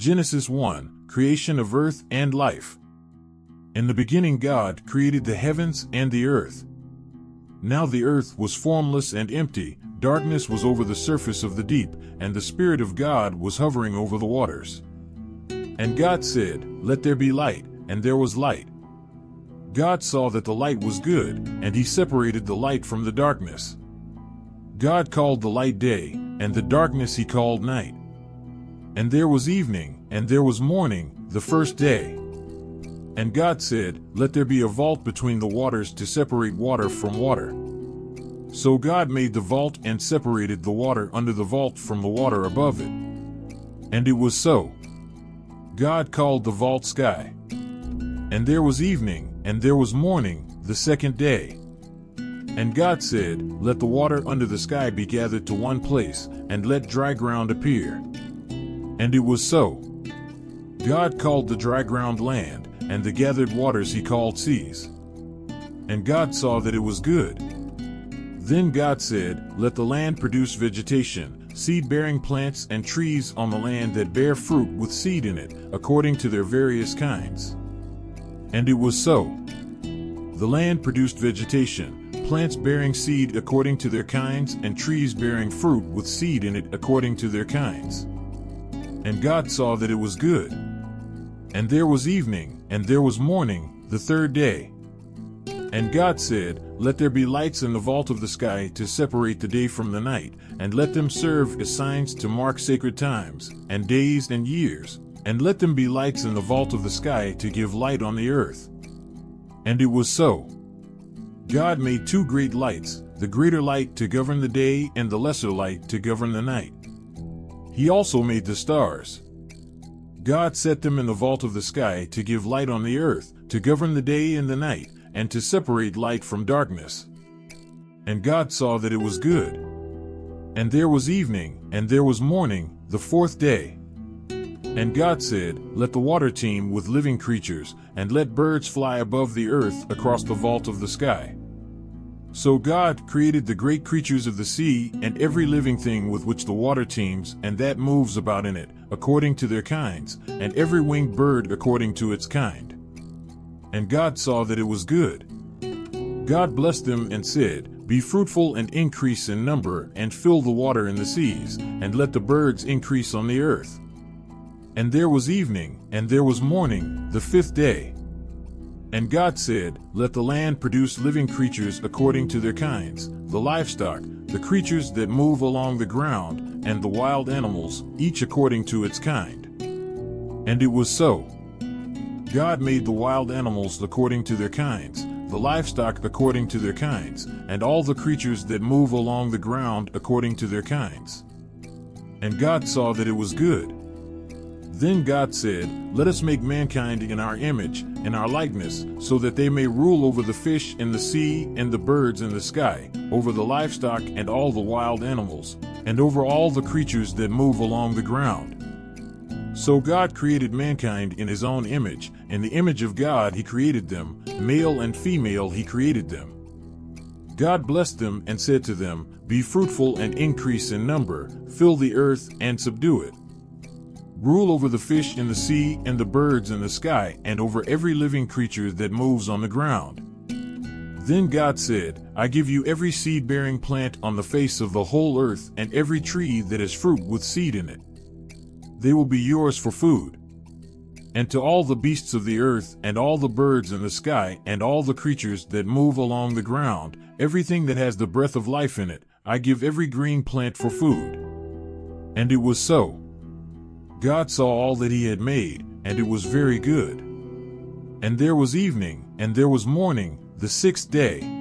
Genesis 1, Creation of Earth and Life. In the beginning God created the heavens and the earth. Now the earth was formless and empty, darkness was over the surface of the deep, and the Spirit of God was hovering over the waters. And God said, "Let there be light," and there was light. God saw that the light was good, and he separated the light from the darkness. God called the light day, and the darkness he called night. And there was evening, and there was morning, the first day. And God said, "Let there be a vault between the waters to separate water from water." So God made the vault and separated the water under the vault from the water above it. And it was so. God called the vault sky. And there was evening, and there was morning, the second day. And God said, "Let the water under the sky be gathered to one place, and let dry ground appear." And it was so. God called the dry ground land, and the gathered waters he called seas. And God saw that it was good. Then God said, "Let the land produce vegetation, seed-bearing plants and trees on the land that bear fruit with seed in it, according to their various kinds." And it was so. The land produced vegetation, plants bearing seed according to their kinds, and trees bearing fruit with seed in it according to their kinds. And God saw that it was good. And there was evening, and there was morning, the third day. And God said, "Let there be lights in the vault of the sky to separate the day from the night, and let them serve as signs to mark sacred times, and days and years, and let them be lights in the vault of the sky to give light on the earth." And it was so. God made two great lights, the greater light to govern the day and the lesser light to govern the night. He also made the stars. God set them in the vault of the sky to give light on the earth, to govern the day and the night, and to separate light from darkness. And God saw that it was good. And there was evening, and there was morning, the fourth day. And God said, "Let the water teem with living creatures, and let birds fly above the earth across the vault of the sky." So God created the great creatures of the sea, and every living thing with which the water teems, and that moves about in it, according to their kinds, and every winged bird according to its kind. And God saw that it was good. God blessed them and said, "Be fruitful and increase in number, and fill the water in the seas, and let the birds increase on the earth." And there was evening, and there was morning, the fifth day. And God said, "Let the land produce living creatures according to their kinds, the livestock, the creatures that move along the ground, and the wild animals, each according to its kind." And it was so. God made the wild animals according to their kinds, the livestock according to their kinds, and all the creatures that move along the ground according to their kinds. And God saw that it was good. Then God said, "Let us make mankind in our image, in our likeness, so that they may rule over the fish in the sea and the birds in the sky, over the livestock and all the wild animals, and over all the creatures that move along the ground." So God created mankind in his own image. In the image of God he created them, male and female he created them. God blessed them and said to them, "Be fruitful and increase in number, fill the earth and subdue it. Rule over the fish in the sea and the birds in the sky, and over every living creature that moves on the ground." Then God said, "I give you every seed-bearing plant on the face of the whole earth, and every tree that has fruit with seed in it. They will be yours for food. And to all the beasts of the earth, and all the birds in the sky, and all the creatures that move along the ground, everything that has the breath of life in it, I give every green plant for food." And it was so. God saw all that he had made, and it was very good. And there was evening, and there was morning, the sixth day.